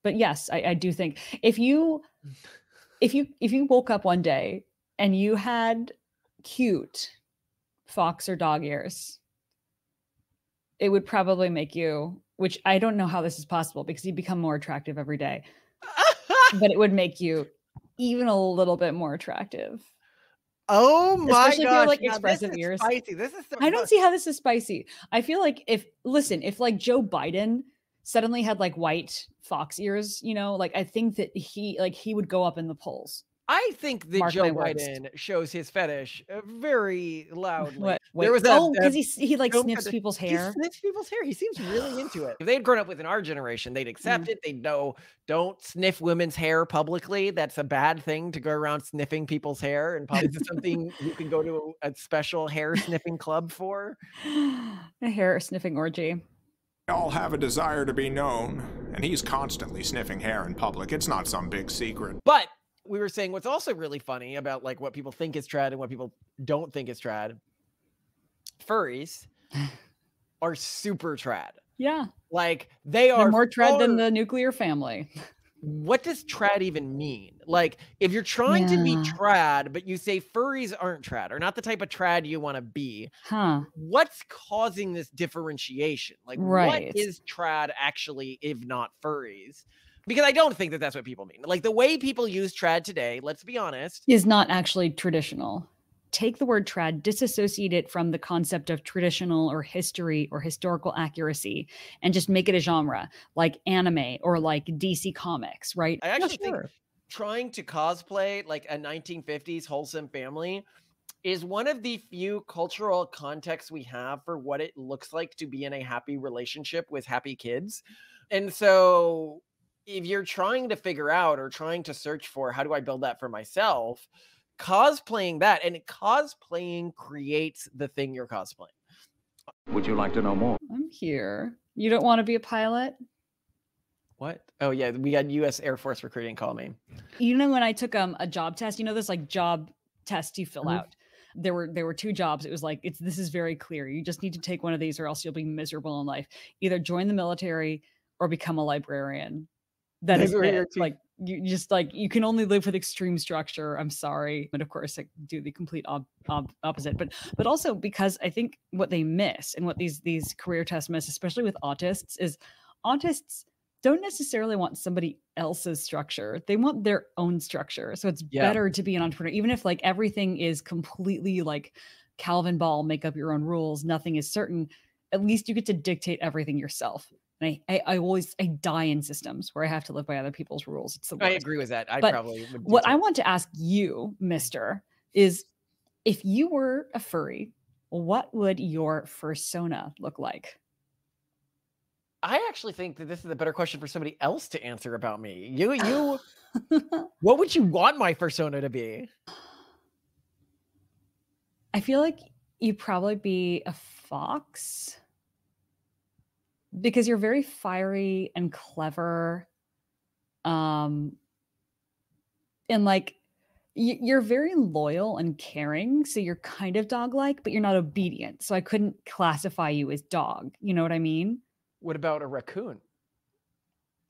But yes, I do think if you woke up one day and you had cute fox or dog ears, it would probably make you, which I don't know how this is possible because you become more attractive every day, but it would make you even a little bit more attractive. Oh my Especially if you're gosh. like Now this expressive is ears. spicy. This is so I don't see how this is spicy. I feel like if like Joe Biden suddenly had like white fox ears, like I think that he would go up in the polls. I think that Mark Joe my words. Biden shows his fetish very loudly. What? There Wait. was Because he like film sniffs fetish. people's He hair. sniffs people's hair. He seems really into it. If they'd grown up within our generation, they'd accept it. They'd know, don't sniff women's hair publicly. That's a bad thing to go around sniffing people's hair in public. This is something you can go to a special hair sniffing club for. A hair sniffing orgy. All have a desire to be known, and he's constantly sniffing hair in public. It's not some big secret. But we were saying what's also really funny about like what people think is trad and what people don't think is trad. Furries are super trad. Yeah. Like they're more trad than the nuclear family. What does trad even mean? Like if you're trying to be trad, but you say furries aren't trad or not the type of trad you want to be, what's causing this differentiation? Like what is trad actually if not furries? Because I don't think that that's what people mean. Like the way people use trad today, let's be honest, is not actually traditional. Take the word trad, disassociate it from the concept of traditional or history or historical accuracy, and just make it a genre like anime or like DC Comics, right? I actually think trying to cosplay like a 1950s wholesome family is one of the few cultural contexts we have for what it looks like to be in a happy relationship with happy kids. And so if you're trying to figure out or trying to search for how do I build that for myself, cosplaying that, and cosplaying creates the thing you're cosplaying. Would you like to know more? I'm here. You don't want to be a pilot? What? Oh yeah, we got U.S. Air Force recruiting call me. You know when I took a job test, this like job test you fill out. There were two jobs. It was like this is very clear. You just need to take one of these or else you'll be miserable in life. Either join the military or become a librarian. That is it. Like you just like you can only live with extreme structure. I'm sorry, but of course I do the complete opposite. But also because I think what they miss and what these career tests miss, especially with autists, is autists don't necessarily want somebody else's structure. They want their own structure. So it's better to be an entrepreneur, even if like everything is completely like Calvin Ball, make up your own rules. Nothing is certain. At least you get to dictate everything yourself. And I die in systems where I have to live by other people's rules. It's the worst. I agree with that. Probably would. What I want to ask you, Mister, is if you were a furry, what would your fursona look like? I actually think that this is a better question for somebody else to answer about me. You what would you want my fursona to be? I feel like you'd probably be a fox. Because you're very fiery and clever. And like you're very loyal and caring. So you're kind of dog-like, but you're not obedient. So I couldn't classify you as dog. You know what I mean? What about a raccoon?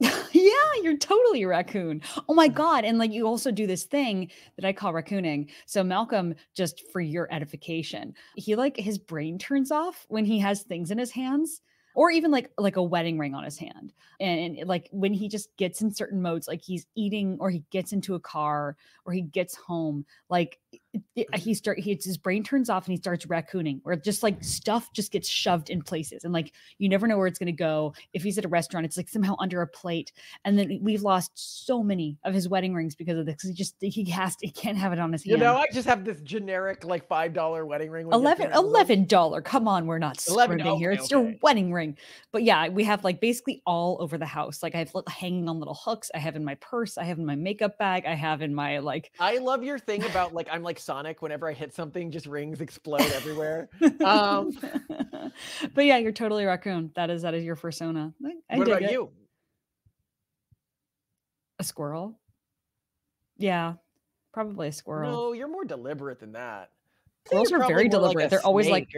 Yeah, you're totally a raccoon. Oh my God. And like you also do this thing that I call raccooning. So Malcolm, just for your edification, he like his brain turns off when he has things in his hands. Or even like a wedding ring on his hand. And like when he just gets in certain modes, like he's eating or he gets into a car or he gets home, like his brain turns off and he starts raccooning, or just like stuff just gets shoved in places. And like, you never know where it's going to go. If he's at a restaurant, it's like somehow under a plate. And then we've lost so many of his wedding rings because of this. He can't have it on his hand. I just have this generic like $5 wedding ring. $11. Come on. We're not scrimming here. It's your wedding ring. But yeah, we have like basically all over the house. Like I have hanging on little hooks. I have in my purse. I have in my makeup bag. I have in my like. I love your thing about like I'm like Sonic. Whenever I hit something, just rings explode everywhere. But yeah, you're totally a raccoon. That is your fursona. What about you? A squirrel. Yeah, probably a squirrel. No, you're more deliberate than that. Squirrels are very deliberate. They're always like.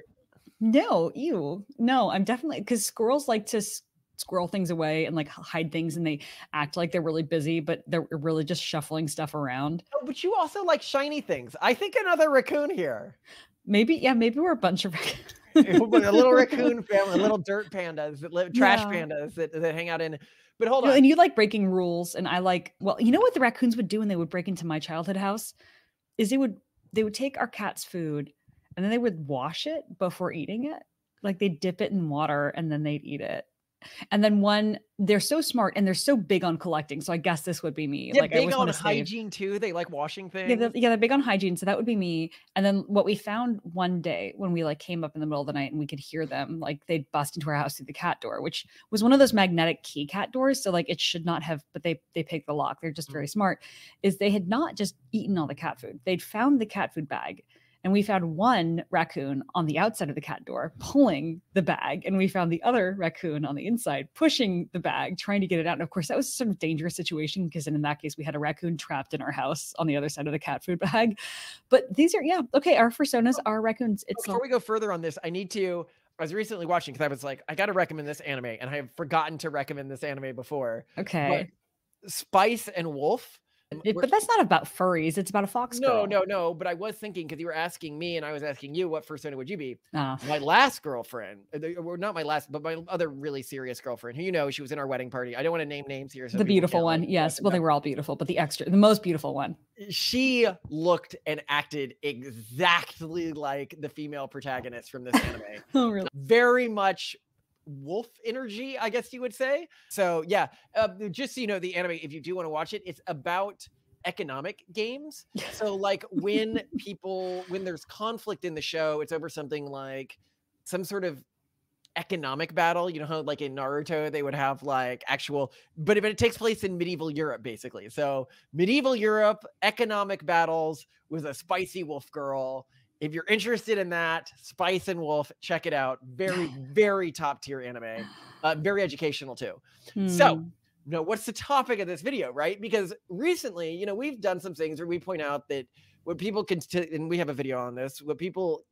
No, ew. No, I'm definitely because squirrels like to squirrel things away and like hide things, and they act like they're really busy, but they're really just shuffling stuff around. Oh, but you also like shiny things. I think another raccoon here. Maybe we're a bunch of A little raccoon family, little dirt pandas that live, trash Yeah. pandas that hang out in. But hold You know, on. and you like breaking rules, and I like, well, you know what the raccoons would do when they would break into my childhood house is they would take our cat's food and then they would wash it before eating it. Like they'd dip it in water and then they'd eat it. And then they're so smart and they're so big on collecting. So I guess this would be me. Yeah, Like I big always on want to save. hygiene too. They like washing things. Yeah, they're big on hygiene. So that would be me. And then what we found one day when we like came up in the middle of the night and we could hear them, like they'd bust into our house through the cat door, which was one of those magnetic key cat doors. So like it should not have, but they picked the lock. They're just very smart. Is they had not just eaten all the cat food. They'd found the cat food bag. And we found one raccoon on the outside of the cat door pulling the bag. And we found the other raccoon on the inside pushing the bag, trying to get it out. And of course, that was sort of dangerous situation because in that case, we had a raccoon trapped in our house on the other side of the cat food bag. But these are, okay, our personas are raccoons. Before we go further on this, I was recently watching because I was like, I got to recommend this anime. And I have forgotten to recommend this anime before. Okay. But Spice and Wolf. But that's not about furries. It's about a fox girl. No. But I was thinking, because you were asking me and I was asking you, what persona would you be? Oh. My last girlfriend, or not my last, but my other really serious girlfriend, who you know, she was in our wedding party. I don't want to name names here. So the beautiful one. Yes. Well, they were all beautiful, but the most beautiful one. She looked and acted exactly like the female protagonist from this anime. Oh, really? Very much wolf energy, I guess you would say. So yeah, just so you know, the anime, if you do want to watch it, it's about economic games. So like when there's conflict in the show, it's over something like some sort of economic battle. You know how like in Naruto they would have like but if it takes place in medieval Europe, basically. So medieval Europe, economic battles with a spicy wolf girl. If you're interested in that, Spice and Wolf, check it out. Very, very top tier anime. Very educational too. So, what's the topic of this video, right? Because recently, we've done some things where we point out that what people can, and we have a video on this, what people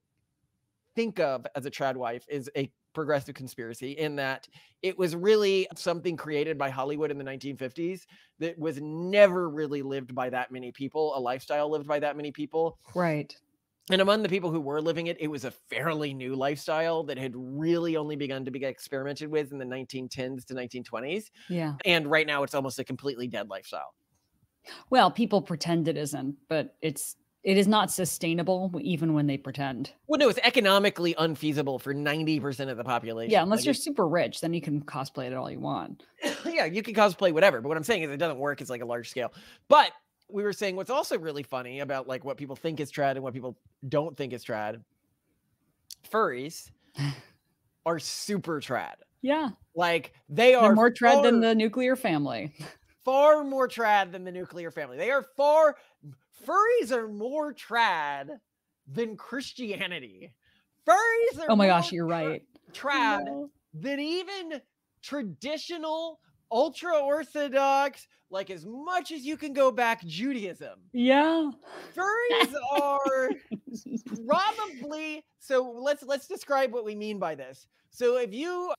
think of as a trad wife is a progressive conspiracy, in that it was really something created by Hollywood in the 1950s that was never really lived by that many people, a lifestyle lived by that many people. Right. And among the people who were living it, it was a fairly new lifestyle that had really only begun to be experimented with in the 1910s to 1920s. Yeah. And right now it's almost a completely dead lifestyle. Well, people pretend it isn't, but it is not sustainable even when they pretend. Well, no, it's economically unfeasible for 90% of the population. Yeah, unless you're super rich, then you can cosplay it all you want. Yeah, you can cosplay whatever. But what I'm saying is it doesn't work. It's like a large scale. But we were saying what's also really funny about like what people think is trad and what people don't think is trad. Furries are super trad. Yeah. Like they're more trad than the nuclear family. Far more trad than the nuclear family. Furries are more trad than Christianity. Furries are oh my gosh, you're right. Trad than even traditional ultra-Orthodox, like as much as you can go back, Judaism. Yeah. Furries are probably, so let's describe what we mean by this. So if you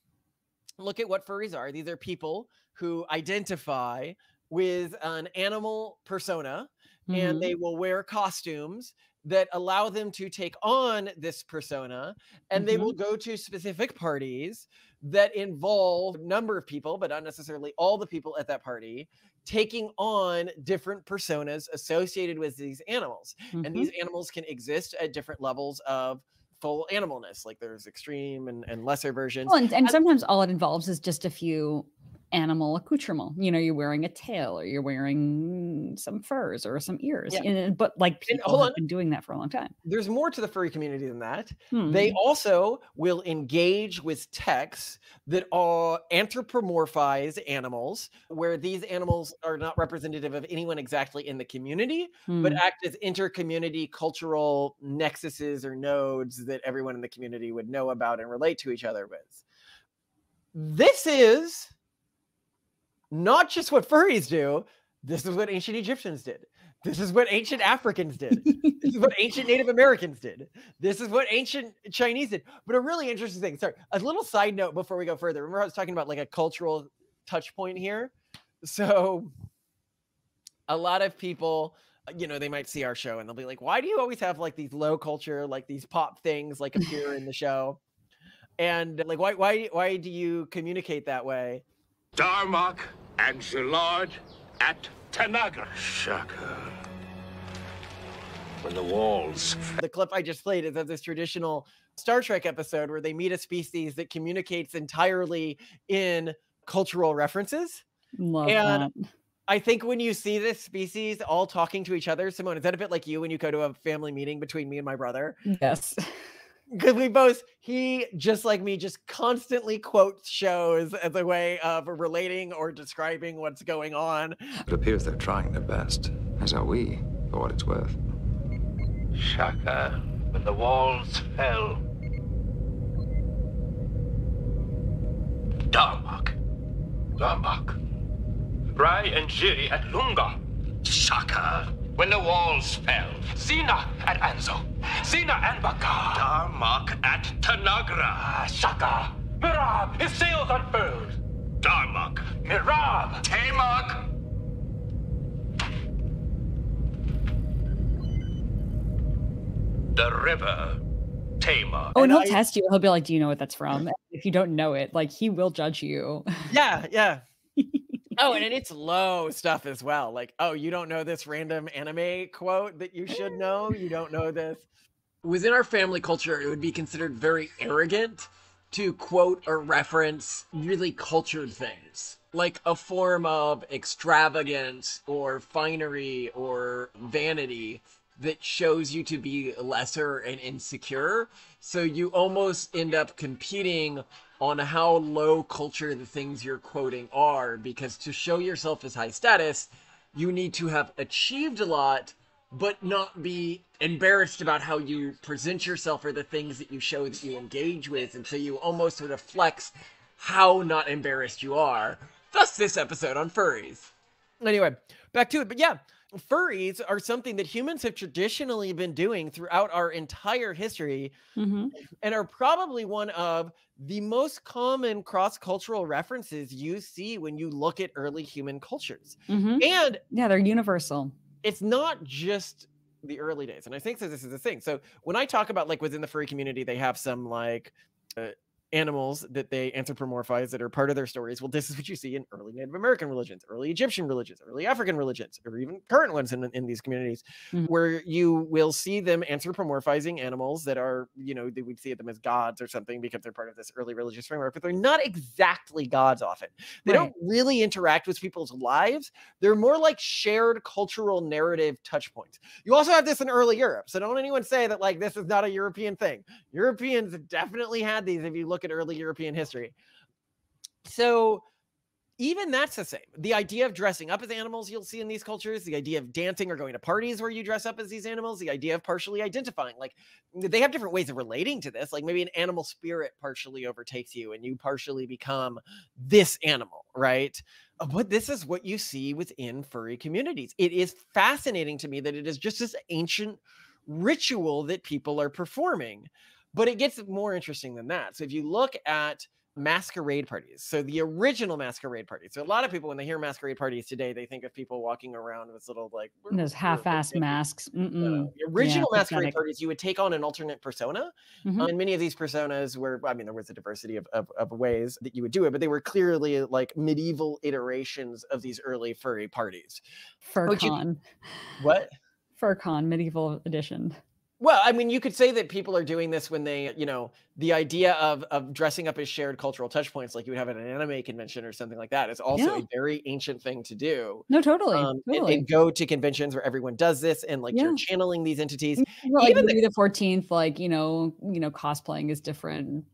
look at what furries are, these are people who identify with an animal persona, and they will wear costumes that allow them to take on this persona, and they will go to specific parties that involve a number of people, but not necessarily all the people at that party, taking on different personas associated with these animals. And these animals can exist at different levels of full animalness. Like there's extreme and lesser versions. Well, and sometimes all it involves is just a few animal accoutrement. You're wearing a tail, or you're wearing some furs or some ears. Yeah. But like people have been doing that for a long time. There's more to the furry community than that. They also will engage with texts that are anthropomorphize animals, where these animals are not representative of anyone exactly in the community, but act as inter-community cultural nexuses or nodes that everyone in the community would know about and relate to each other with. This is not just what furries do. This is what ancient Egyptians did. This is what ancient Africans did. This is what ancient Native Americans did. This is what ancient Chinese did. But a really interesting thing, sorry, a little side note before we go further. Remember I was talking about like a cultural touch point here? So a lot of people, you know, they might see our show and they'll be like, why do you always have like these low culture, like these pop things like appear in the show? And like, why do you communicate that way? Darmok and Zilard at Tanagra. Shaka. When the walls... The clip I just played is of this traditional Star Trek episode where they meet a species that communicates entirely in cultural references. Love and that. I think when you see this species all talking to each other, Simone, is that a bit like you when you go to a family meeting between me and my brother? Yes. Because he, just like me, just constantly quotes shows as a way of relating or describing what's going on. It appears they're trying their best, as are we, for what it's worth. Shaka, when the walls fell. Darmok. Rai and Jiri at Lunga. Shaka, when the walls fell. Sina at Anzo. Sina and Baka. Darmok at Tanagra. Shaka, Mirab, his sails unfurled. Darmok. Mirab. Tamok. The river. Tamok. Oh, and he'll test you. He'll be like, do you know what that's from? If you don't know it, like he will judge you. Yeah. Oh, and it's low stuff as well. Like, oh, you don't know this random anime quote that you should know? You don't know this? Within our family culture, it would be considered very arrogant to quote or reference really cultured things. Like a form of extravagance or finery or vanity that shows you to be lesser and insecure. So you almost end up competing on how low culture the things you're quoting are, because to show yourself as high status, you need to have achieved a lot, but not be embarrassed about how you present yourself or the things that you show that you engage with. And so you almost sort of flex how not embarrassed you are. Thus this episode on furries. Anyway, back to it. But yeah, furries are something that humans have traditionally been doing throughout our entire history, and are probably one of the most common cross-cultural references you see when you look at early human cultures. And yeah, they're universal. It's not just the early days. And I think that this is the thing. So when I talk about like within the furry community, they have some like animals that they anthropomorphize that are part of their stories. Well, this is what you see in early Native American religions, early Egyptian religions, early African religions, or even current ones in these communities, where you will see them anthropomorphizing animals that are, you know, they would see them as gods or something because they're part of this early religious framework, but they're not exactly gods often. They don't really interact with people's lives. They're more like shared cultural narrative touch points. You also have this in early Europe. So don't anyone say that like this is not a European thing. Europeans definitely had these if you look at early European history. So even that's the same. The idea of dressing up as animals you'll see in these cultures, the idea of dancing or going to parties where you dress up as these animals, the idea of partially identifying, like they have different ways of relating to this. Like maybe an animal spirit partially overtakes you and you partially become this animal, right? But this is what you see within furry communities. It is fascinating to me that it is just this ancient ritual that people are performing. But it gets more interesting than that. So if you look at masquerade parties, so the original masquerade parties. So a lot of people, when they hear masquerade parties today, they think of people walking around with little like those half-assed masks. The original masquerade parties, you would take on an alternate persona. And many of these personas were, I mean, there was a diversity of ways that you would do it, but they were clearly like medieval iterations of these early furry parties. FurCon. What? FurCon, medieval edition. Well, I mean, you could say that people are doing this when they, you know, the idea of dressing up as shared cultural touch points, like you would have at an anime convention or something like that, is also a very ancient thing to do. No, totally. And go to conventions where everyone does this and like you're channeling these entities. Well, even like the 14th, like, you know, cosplaying is different.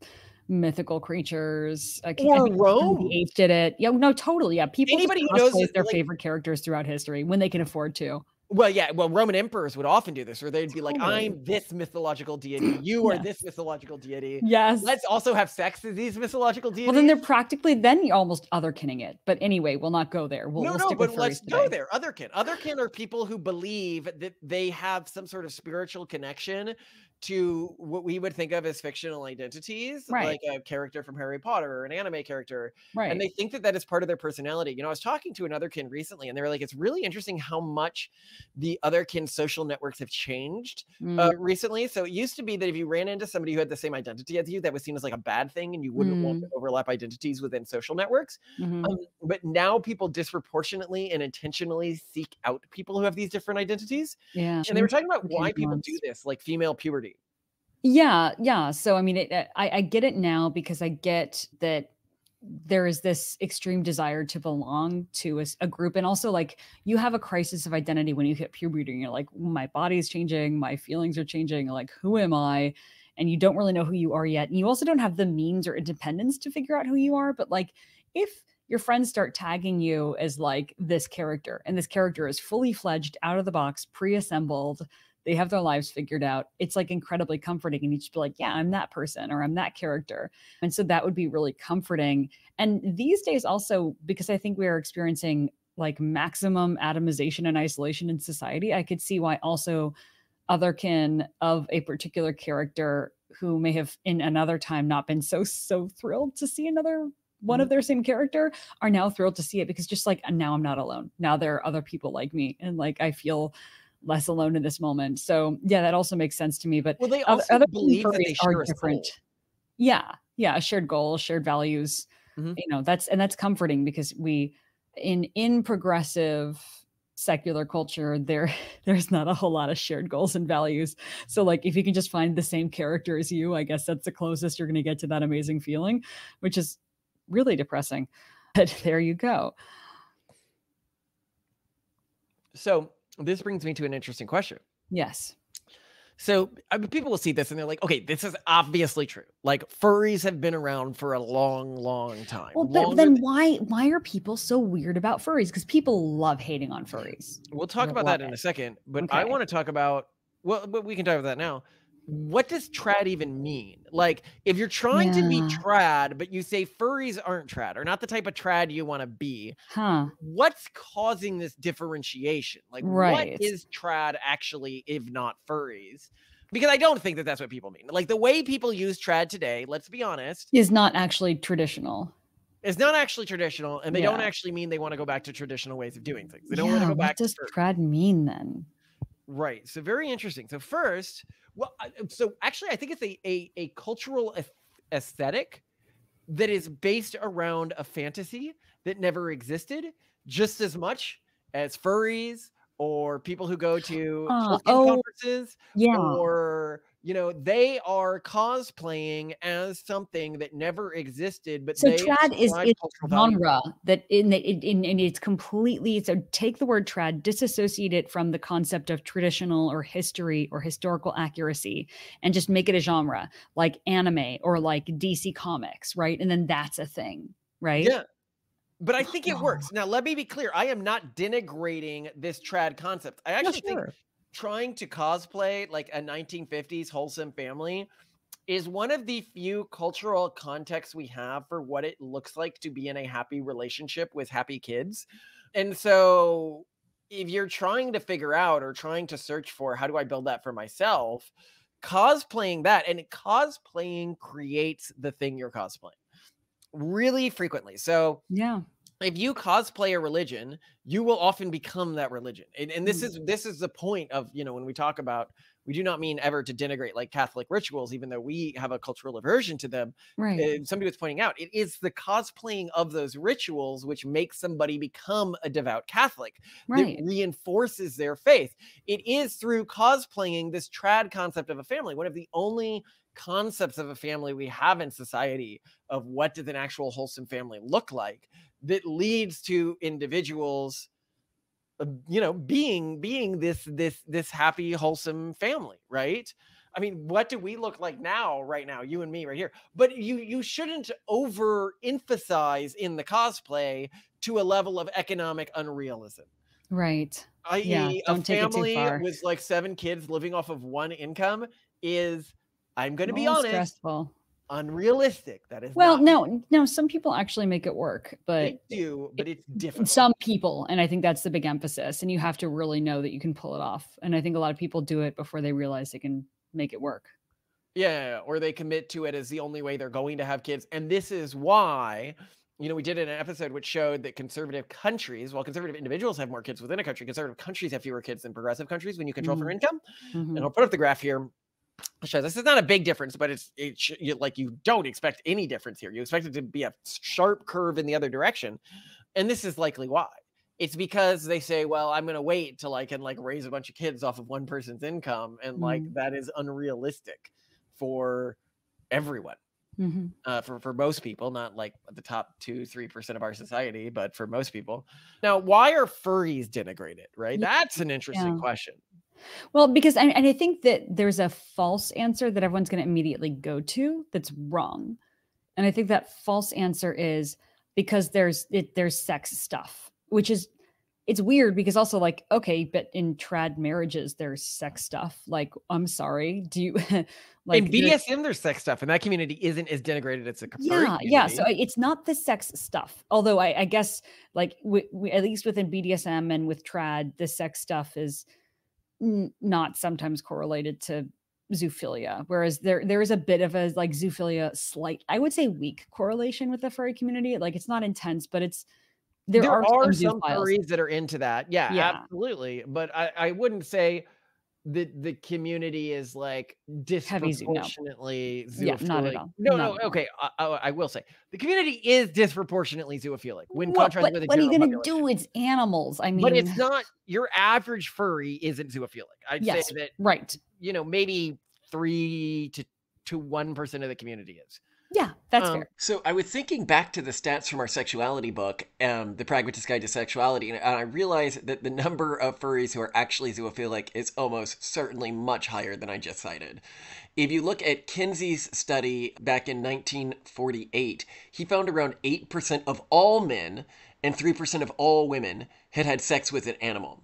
Mythical creatures. Or Rome. The 8th did it. Yeah, no, totally. Yeah, people anybody who knows knows their like, favorite characters throughout history when they can afford to. Well, yeah, well, Roman emperors would often do this, where they'd be like, Totally. I'm this mythological deity, you are Yeah. this mythological deity. Yes. Let's also have sex as these mythological deities. Well, then they're practically then you're almost otherkinning it. But anyway, we'll not go there. We'll No, stick but with let's furries go today. there. Otherkin. Otherkin are people who believe that they have some sort of spiritual connection to what we would think of as fictional identities, Right. like a character from Harry Potter or an anime character. Right. And they think that that is part of their personality. You know, I was talking to an Otherkin recently, and they were like, it's really interesting how much the Otherkin social networks have changed recently. So it used to be that if you ran into somebody who had the same identity as you, that was seen as like a bad thing, and you wouldn't want to overlap identities within social networks. But now people disproportionately and intentionally seek out people who have these different identities. Yeah. And they were talking about why people do this, like female puberty. Yeah. So, I mean, I get it now because I get that there is this extreme desire to belong to a group. And also, like, you have a crisis of identity when you hit puberty and you're like, my body is changing, my feelings are changing, like, who am I? And you don't really know who you are yet. And you also don't have the means or independence to figure out who you are. But, like, if your friends start tagging you as like this character, and this character is fully fledged, out of the box, pre-assembled, they have their lives figured out, it's like incredibly comforting. And you just be like, yeah, I'm that person, or I'm that character. And so that would be really comforting. And these days also, because I think we are experiencing like maximum atomization and isolation in society, I could see why also otherkin of a particular character who may have in another time not been so thrilled to see another one of their same character are now thrilled to see it, because just like, now I'm not alone. Now there are other people like me, and like I feel less alone in this moment. So yeah, that also makes sense to me. But well, they also other believe that they share are different. Yeah, shared goals, shared values. You know, that's comforting, because we in progressive secular culture, there's not a whole lot of shared goals and values. So like, if you can just find the same character as you, I guess that's the closest you're going to get to that amazing feeling, which is really depressing. But there you go. So this brings me to an interesting question. Yes. So I mean, people will see this and they're like, okay, this is obviously true. Like, furries have been around for a long time. Well, but then why are people so weird about furries? Because people love hating on furries. We'll talk about that in a second, but I want to talk about, well, but we can talk about that now. What does trad even mean? Like, if you're trying to be trad, but you say furries aren't trad, or not the type of trad you want to be, what's causing this differentiation? Like, what is trad actually, if not furries? Because I don't think that that's what people mean. Like, the way people use trad today, let's be honest, is not actually traditional. It's not actually traditional, and they don't actually mean they want to go back to traditional ways of doing things. They don't want to go back to what does trad mean then? Right. So very interesting. So first, well, so actually, I think it's a cultural aesthetic that is based around a fantasy that never existed, just as much as furries or people who go to conferences, or, you know, they are cosplaying as something that never existed. But so they trad is genre that in it's completely, so take the word trad, disassociate it from the concept of traditional or history or historical accuracy, and just make it a genre like anime or like DC Comics, right? And then that's a thing, right? Yeah. But I think it works. Now, let me be clear. I am not denigrating this trad concept. I actually think trying to cosplay like a 1950s wholesome family is one of the few cultural contexts we have for what it looks like to be in a happy relationship with happy kids. And so if you're trying to figure out or trying to search for how do I build that for myself, cosplaying that, and cosplaying creates the thing you're cosplaying really frequently. So yeah, if you cosplay a religion, you will often become that religion. And this is the point of, you know, when we talk about, we do not mean ever to denigrate like Catholic rituals, even though we have a cultural aversion to them. Right. Somebody was pointing out, it is the cosplaying of those rituals which makes somebody become a devout Catholic, that reinforces their faith. It is through cosplaying this trad concept of a family, one of the only concepts of a family we have in society, of what does an actual wholesome family look like, that leads to individuals, you know, being this happy, wholesome family, right? I mean, what do we look like now, right now, you and me right here? But you shouldn't overemphasize in the cosplay to a level of economic unrealism. Right. Yeah. i.e. a Don't take it too family far. with like 7 kids living off of one income is, I'm going to be More honest, stressful. unrealistic. That is Well, not, no, some people actually make it work, they but do, but it's difficult. some people, and I think that's the big emphasis, and you have to really know that you can pull it off. And I think a lot of people do it before they realize they can make it work. Yeah, or they commit to it as the only way they're going to have kids. And this is why, we did an episode which showed that conservative countries, while conservative individuals have more kids within a country, conservative countries have fewer kids than progressive countries when you control for income. And I'll put up the graph here. This is not a big difference, but like you don't expect any difference here. You expect it to be a sharp curve in the other direction. And this is likely why. It's because they say, well, I'm going to wait till I can like raise a bunch of kids off of one person's income. And like, that is unrealistic for everyone. For most people, not like the top 2-3% of our society, but for most people. Now, why are furries denigrated, right? That's an interesting question. Well, because I think that there's a false answer that everyone's going to immediately go to that's wrong. And I think that false answer is because there's sex stuff, which is, it's weird because also like, okay, but in trad marriages, there's sex stuff. Like, I'm sorry, do you like in BDSM, there's sex stuff, and that community isn't as denigrated as a furry community. Yeah. So it's not the sex stuff. Although I guess like we, at least within BDSM and with trad, the sex stuff is not sometimes correlated to zoophilia, whereas there is a bit of a like zoophilia slight, I would say weak correlation with the furry community. Like it's not intense, but it's there are some furries that are into that. Yeah, absolutely. But I wouldn't say that the community is like disproportionately zoophilic. Yeah, not at all. No. Okay, I will say the community is disproportionately zoophilic when contrasted with the what are you general going to do? It's animals. I mean, but it's not your average furry isn't zoophilic. I'd say that right. Maybe 3 to 1% of the community is. Yeah, that's fair. So I was thinking back to the stats from our sexuality book, The Pragmatist Guide to Sexuality, and I realized that the number of furries who are actually zoophilic is almost certainly much higher than I just cited. If you look at Kinsey's study back in 1948, he found around 8% of all men and 3% of all women had had sex with an animal.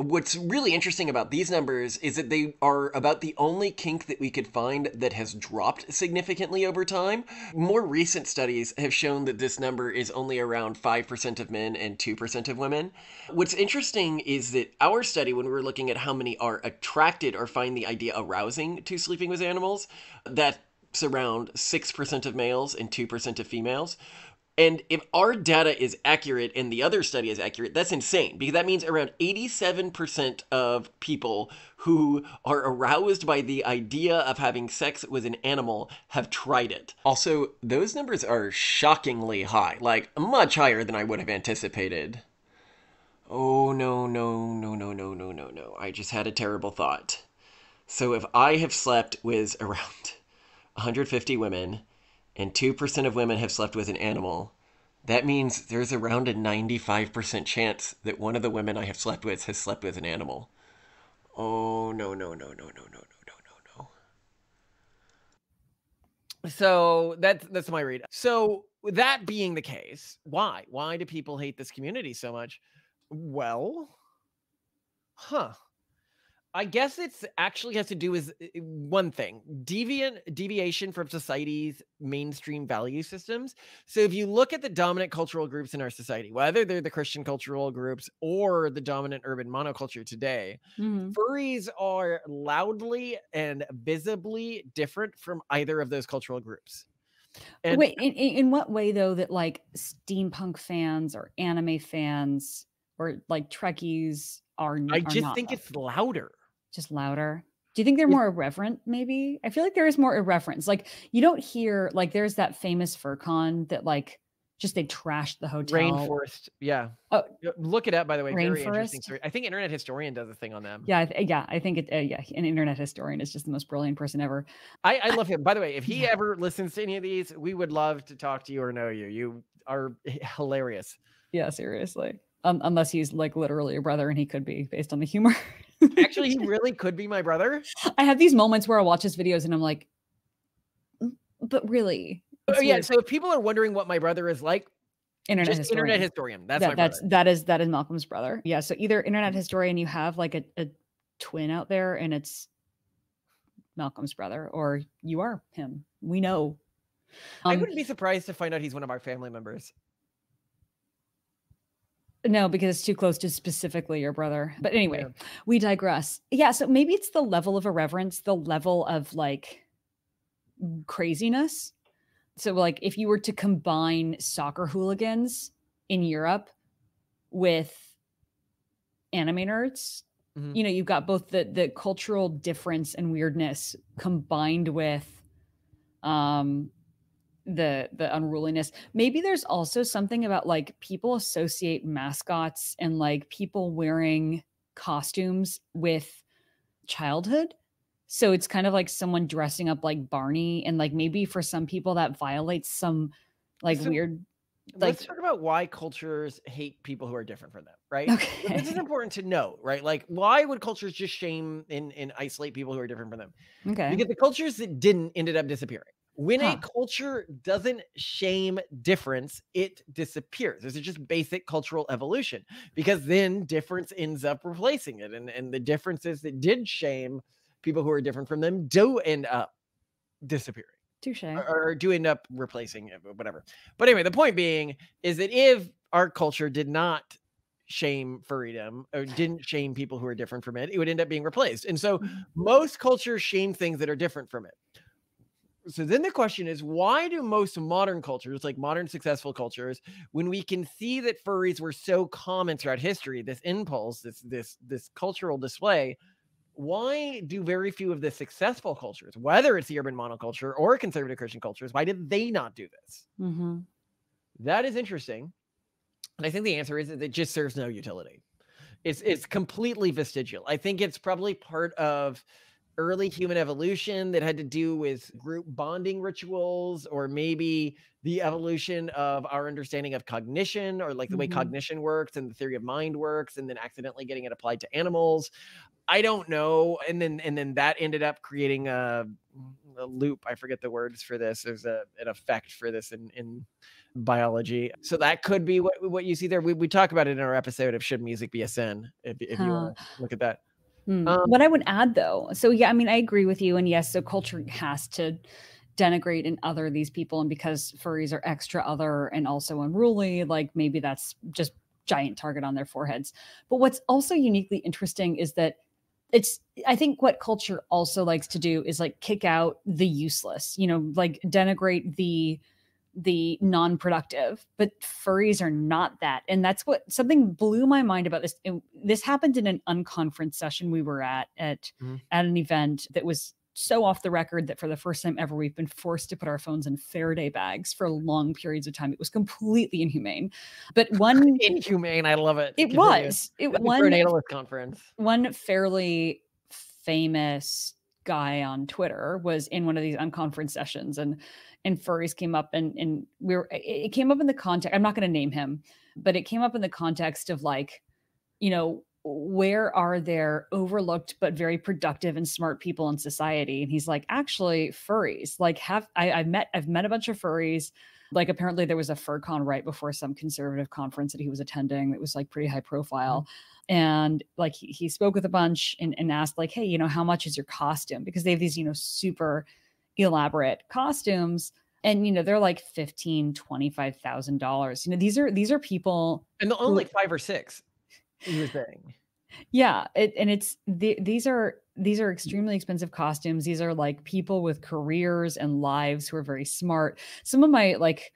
What's really interesting about these numbers is that they are about the only kink that we could find that has dropped significantly over time. More recent studies have shown that this number is only around 5% of men and 2% of women. What's interesting is that our study, when we were looking at how many are attracted or find the idea arousing to sleeping with animals, that's around 6% of males and 2% of females. And if our data is accurate and the other study is accurate, that's insane, because that means around 87% of people who are aroused by the idea of having sex with an animal have tried it. Also, those numbers are shockingly high, like much higher than I would have anticipated. Oh, no. I just had a terrible thought. So if I have slept with around 150 women, and 2% of women have slept with an animal, that means there's around a 95% chance that one of the women I have slept with has slept with an animal. Oh, no. So that's my read. So that being the case, why do people hate this community so much? Well, I guess it's actually has to do with one thing, deviation from society's mainstream value systems. So if you look at the dominant cultural groups in our society, whether they're the Christian cultural groups or the dominant urban monoculture today, furries are loudly and visibly different from either of those cultural groups. And wait, in what way though that like steampunk fans or anime fans or like Trekkies are I just think it's louder. Just louder. Do you think they're more irreverent? Maybe I feel like there is more irreverence. Like you don't hear like there's that famous FurCon that like just they trashed the hotel. Rainforest, yeah. Oh, look it up by the way. Very interesting story. I think Internet Historian does a thing on them. Yeah, I think it. An Internet Historian is just the most brilliant person ever. I love him. By the way, if he ever listens to any of these, we would love to talk to you or know you. You are hilarious. Yeah, seriously. Unless he's like literally a brother, and he could be based on the humor. Actually, he really could be my brother. I have these moments where I watch his videos and I'm like, but really? Oh, yeah. So if people are wondering what my brother is like, Internet Just internet historian. historian. That's my brother. That is Malcolm's brother. Yeah. So either internet historian, you have like a twin out there, and it's Malcolm's brother, or you are him. We know. I wouldn't be surprised to find out he's one of our family members. No, because it's too close to specifically your brother. But anyway, Yeah. we digress. Yeah, so maybe it's the level of irreverence, the level of like craziness. So like if you were to combine soccer hooligans in Europe with anime nerds, Mhm. you know, you've got both the cultural difference and weirdness combined with the unruliness. Maybe there's also something about like people associate mascots and like people wearing costumes with childhood. So it's kind of like someone dressing up like Barney, and like maybe for some people that violates some like So, weird Let's like talk about why cultures hate people who are different from them, right? okay. This is important to know, right? Like, why would cultures just shame and isolate people who are different from them? Okay. Because the cultures that didn't ended up disappearing. When a Huh. culture doesn't shame difference, it disappears. This is just basic cultural evolution, because then difference ends up replacing it. And the differences that did shame people who are different from them do end up disappearing. Touche. Or do end up replacing it, whatever. But anyway, the point being is that if our culture did not shame furrydom or didn't shame people who are different from it, it would end up being replaced. And so most cultures shame things that are different from it. So then the question is, why do most modern cultures, like modern successful cultures, when we can see that furries were so common throughout history, this impulse, this cultural display, why do very few of the successful cultures, whether it's the urban monoculture or conservative Christian cultures, why did they not do this? Mm-hmm. That is interesting. And I think the answer is that it just serves no utility. It's completely vestigial. I think it's probably part of early human evolution that had to do with group bonding rituals, or maybe the evolution of our understanding of cognition, or like the way Mhm. cognition works and the theory of mind works, and then accidentally getting it applied to animals. I don't know. And then that ended up creating a loop. I forget the words for this. There's an effect for this in biology. So that could be what you see there. We talk about it in our episode of Should Music Be a Sin? If you want to look at that. What I would add though, so yeah, I mean, I agree with you. And yes, so culture has to denigrate and other these people. And because furries are extra other and also unruly, like maybe that's just giant target on their foreheads. But what's also uniquely interesting is that I think what culture also likes to do is like kick out the useless, you know, like denigrate the non-productive, but furries are not that. And that's what something blew my mind about this. This happened in an unconference session we were at an event that was so off the record that for the first time ever, we've been forced to put our phones in Faraday bags for long periods of time. It was completely inhumane. But one inhumane, I love it. It was for an analyst conference. One fairly famous guy on Twitter was in one of these unconference sessions, and furries came up, and it came up in the context. I'm not going to name him, but it came up in the context of like, you know, where are there overlooked but very productive and smart people in society? And he's like, actually, furries. Like, I've met a bunch of furries. Like, apparently there was a FurCon right before some conservative conference that he was attending that was like pretty high profile. And like he spoke with a bunch and asked like, hey, you know, how much is your costume? Because they have these, you know, super elaborate costumes, and you know, they're like $15,000-$25,000. You know, these are people, and they're only 5 or 6. You were saying, yeah, these are extremely expensive costumes. These are like people with careers and lives who are very smart. Some of my like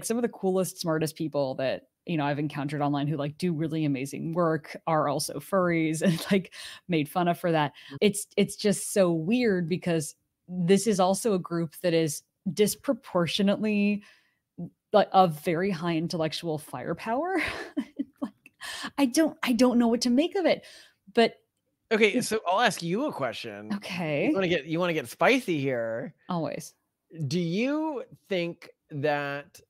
some of the coolest, smartest people that, you know, I've encountered online who like do really amazing work are also furries, and like made fun of for that. It's just so weird because this is also a group that is disproportionately like of very high intellectual firepower. Like, I don't know what to make of it. But okay, so I'll ask you a question. Okay. You want to get spicy here. Always. Do you think that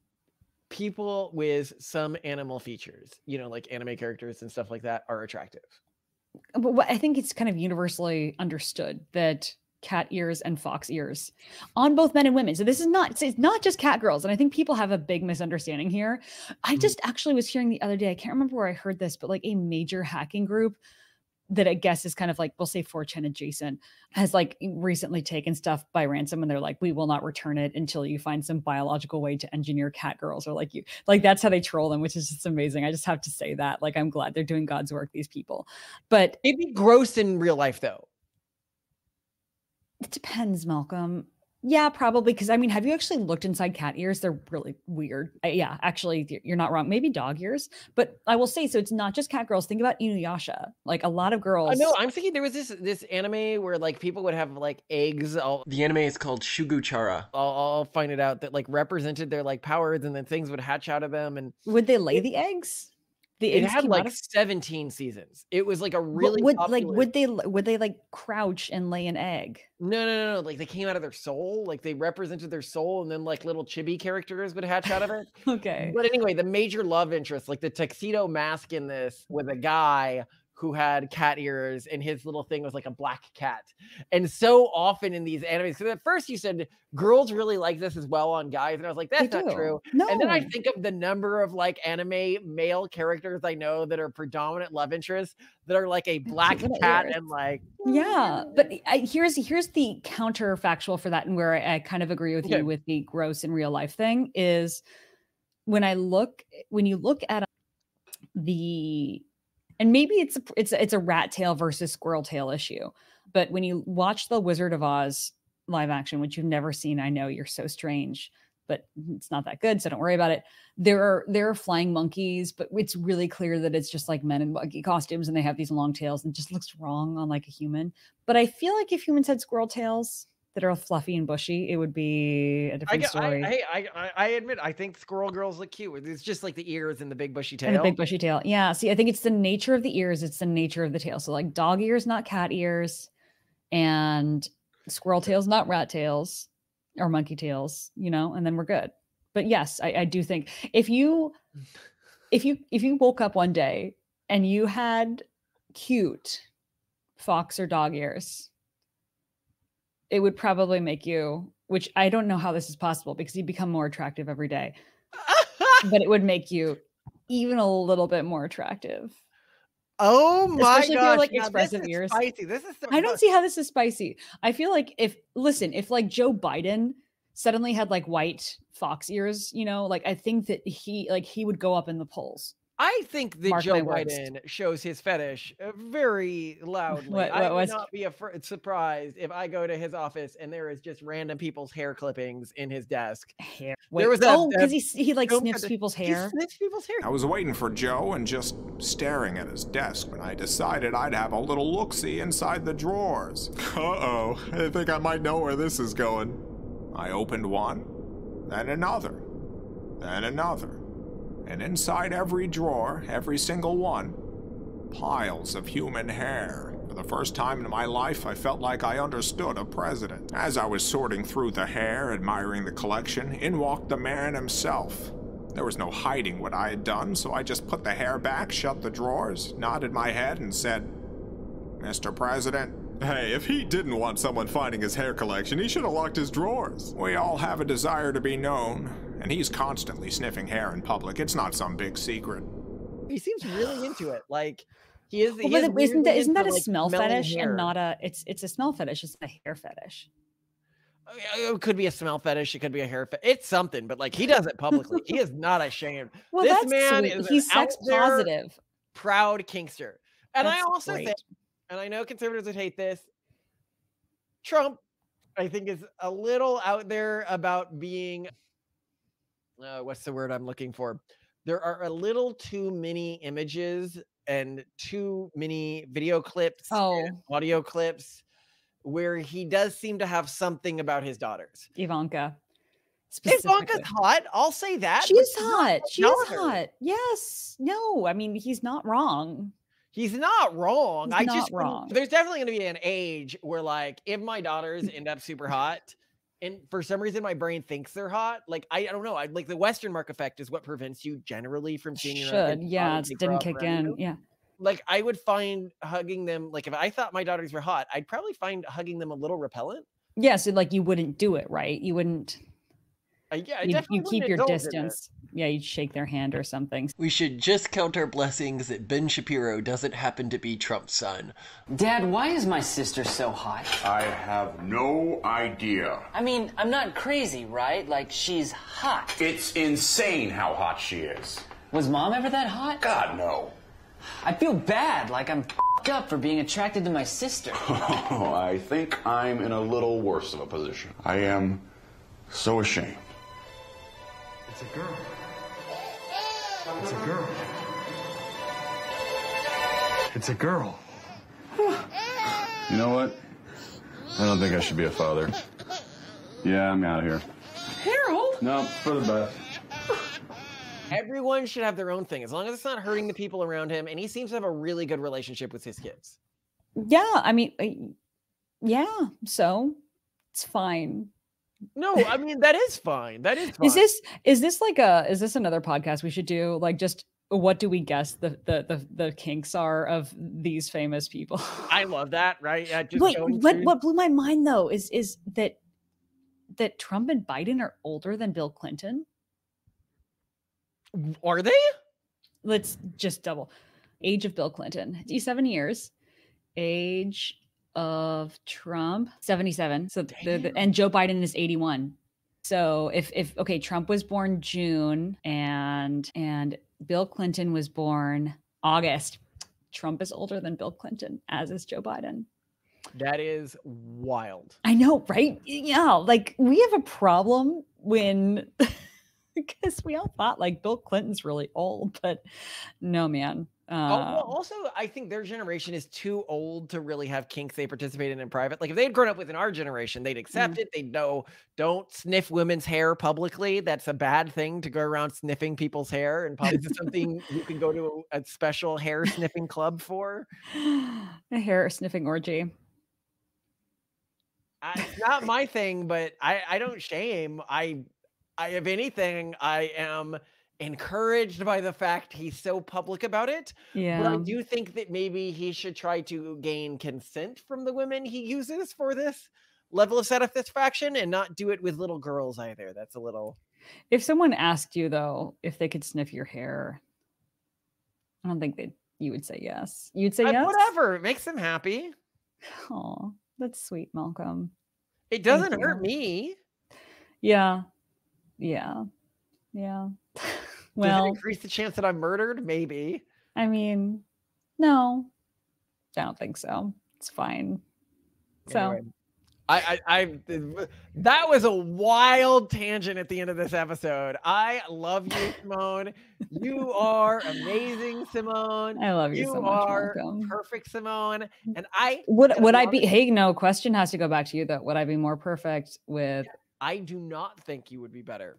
people with some animal features, you know, like anime characters and stuff like that, are attractive? But I think it's kind of universally understood that cat ears and fox ears on both men and women. So this is not, it's not just cat girls. And I think people have a big misunderstanding here. I just actually was hearing the other day, I can't remember where I heard this, but like a major hacking group that I guess is kind of like, we'll say 4chan adjacent, has like recently taken stuff by ransom, and they're like, we will not return it until you find some biological way to engineer cat girls, or like you, like that's how they troll them, which is just amazing. I just have to say that, like, I'm glad they're doing God's work, these people. But it'd be gross in real life though. it depends, Malcolm. Yeah, probably. Because I mean, have you actually looked inside cat ears? They're really weird. Yeah, actually, you're not wrong. Maybe dog ears. But I will say, so it's not just cat girls. Think about Inuyasha. Like a lot of girls. No, I'm thinking there was this anime where like people would have like eggs. The anime is called Shuguchara. I'll find it out, that like represented their like powers, and then things would hatch out of them. And would they lay the eggs? It had like 17 seasons. It was like a really popular... would they like crouch and lay an egg? No. Like they came out of their soul. Like they represented their soul, and then like little chibi characters would hatch out of it. Okay. But anyway, the major love interest, like the tuxedo mask in this, with a guy who had cat ears, and his little thing was like a black cat. And so often in these animes, because at first you said girls really like this as well on guys, and I was like, that's not true. No. And then I think of the number of like anime male characters I know that are predominant love interests that are like a black cat and like... Yeah, but here's the counterfactual for that, and where I kind of agree with you with the gross in real life thing is when you look at the... And maybe it's a rat tail versus squirrel tail issue. But when you watch the Wizard of Oz live action, which you've never seen, I know you're so strange, but it's not that good, so don't worry about it. There are flying monkeys, but it's really clear that it's just like men in monkey costumes, and they have these long tails, and it just looks wrong on like a human. But I feel like if humans had squirrel tails that are fluffy and bushy, it would be a different story. I admit, I think squirrel girls look cute. It's just like the ears and the big bushy tail. And the big bushy tail. Yeah. See, I think it's the nature of the ears. It's the nature of the tail. So like dog ears, not cat ears, and squirrel tails, not rat tails or monkey tails, you know, and then we're good. But yes, I do think if you woke up one day and you had cute fox or dog ears, it would probably make you, which I don't know how this is possible because you become more attractive every day, but it would make you even a little bit more attractive. Oh my god! Especially if you're like expressive ears. Spicy. This is so I don't see how this is spicy. I feel like if like Joe Biden suddenly had like white fox ears, you know, like I think that he would go up in the polls. I think that Joe Biden shows his fetish very loudly. I would not be surprised if I go to his office and there is just random people's hair clippings in his desk. Hair. There was because he like snips people's hair. He snips people's hair. I was waiting for Joe and just staring at his desk when I decided I'd have a little look-see inside the drawers. Uh-oh, I think I might know where this is going. I opened one, then another, then another. And inside every drawer, every single one, piles of human hair. For the first time in my life, I felt like I understood a president. As I was sorting through the hair, admiring the collection, in walked the man himself. There was no hiding what I had done, so I just put the hair back, shut the drawers, nodded my head, and said, "Mr. President." Hey, if he didn't want someone finding his hair collection, he should have locked his drawers. We all have a desire to be known, and he's constantly sniffing hair in public. It's not some big secret. He seems really into it. Like he is. Well, isn't that a smell fetish hair. And not a? It's a smell fetish. It's a hair fetish. It could be a smell fetish. It could be a hair fetish. It's something, but like he does it publicly. He is not ashamed. Well, this that's man sweet. is He's sex positive, proud kinkster. And that's I also think, and I know conservatives would hate this, Trump, I think, is a little out there about being, what's the word I'm looking for? There are a little too many images and too many video clips, and audio clips, where he does seem to have something about his daughters. Ivanka. Ivanka's hot. I'll say that. She's hot. She is hot. Yes. No, I mean, he's not wrong. He's not wrong. He's not wrong. There's definitely going to be an age where, like, if my daughters end up super hot, and for some reason my brain thinks they're hot, like I don't know. Like the Western mark effect is what prevents you generally from seeing your yeah, it didn't kick in. Yeah. like I would find hugging them, like if I thought my daughters were hot, I'd probably find hugging them a little repellent. Yeah, so like you wouldn't do it, right? You wouldn't. Yeah, I You definitely keep wouldn't your indulge in it. distance. Yeah, you'd shake their hand or something. We should just count our blessings that Ben Shapiro doesn't happen to be Trump's son. Dad, why is my sister so hot? I have no idea. I mean, I'm not crazy, right? Like, she's hot. It's insane how hot she is. Was Mom ever that hot? God, no. I feel bad, like I'm up for being attracted to my sister. Oh, I think I'm in a little worse of a position. I am so ashamed. It's a girl. It's a girl. It's a girl. You know what? I don't think I should be a father. Yeah, I'm out of here. Harold? No, for the best. Everyone should have their own thing, as long as it's not hurting the people around him. And he seems to have a really good relationship with his kids. Yeah, I mean, yeah, so it's fine. No, I mean, that is fine. That is fine. Is this another podcast we should do? Like, just what do we guess the kinks are of these famous people? I love that, right? Yeah, just Wait, what blew my mind though is that Trump and Biden are older than Bill Clinton. Are they? Let's just double. Age of Bill Clinton, 57 years. Age of Trump, 77. So and Joe Biden is 81. So if okay, Trump was born June and Bill Clinton was born August. Trump is older than Bill Clinton, as is Joe Biden. That is wild. I know, right? Yeah, like we have a problem when because we all thought like Bill Clinton's really old, but no, man. Well, also, I think their generation is too old to really have kinks they participate in private. Like if they had grown up within our generation, they'd accept it. They'd know, don't sniff women's hair publicly. That's a bad thing to go around sniffing people's hair, and probably something you can go to a special hair sniffing club for. A hair sniffing orgy. It's not my thing, but I don't shame. I if anything, I am encouraged by the fact he's so public about it. Yeah. But I do think that maybe he should try to gain consent from the women he uses for this level of satisfaction and not do it with little girls either. That's a little. If someone asked you though, if they could sniff your hair, I don't think that you would say yes. You'd say yes. Whatever. It makes them happy. Oh, that's sweet, Malcolm. It doesn't hurt me. Yeah. Yeah. Yeah. Well, does it increase the chance that I'm murdered? Maybe. I mean, no, I don't think so. It's fine. So anyway, I that was a wild tangent at the end of this episode. I love you, Simone. You are amazing, Simone. I love you so much, are Malcolm. Perfect, Simone. And would I be? Hey, no, question has to go back to you though. Would I be more perfect with? I do not think you would be better.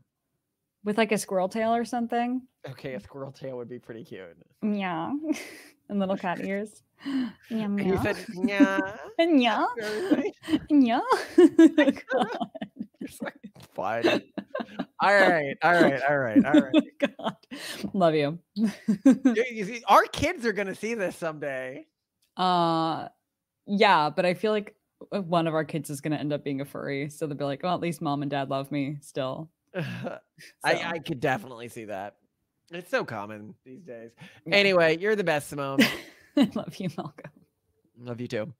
With like a squirrel tail or something? Okay, a squirrel tail would be pretty cute. Yeah. And little cat ears. Yeah, meow. You said yeah. Yeah. Yeah. Fine. All right. God. Love you. You see, our kids are gonna see this someday. Yeah, but I feel like one of our kids is gonna end up being a furry. So they'll be like, well, at least mom and dad love me still. I could definitely see that. It's so common these days. Anyway, you're the best, Simone. I love you, Malcolm. Love you too.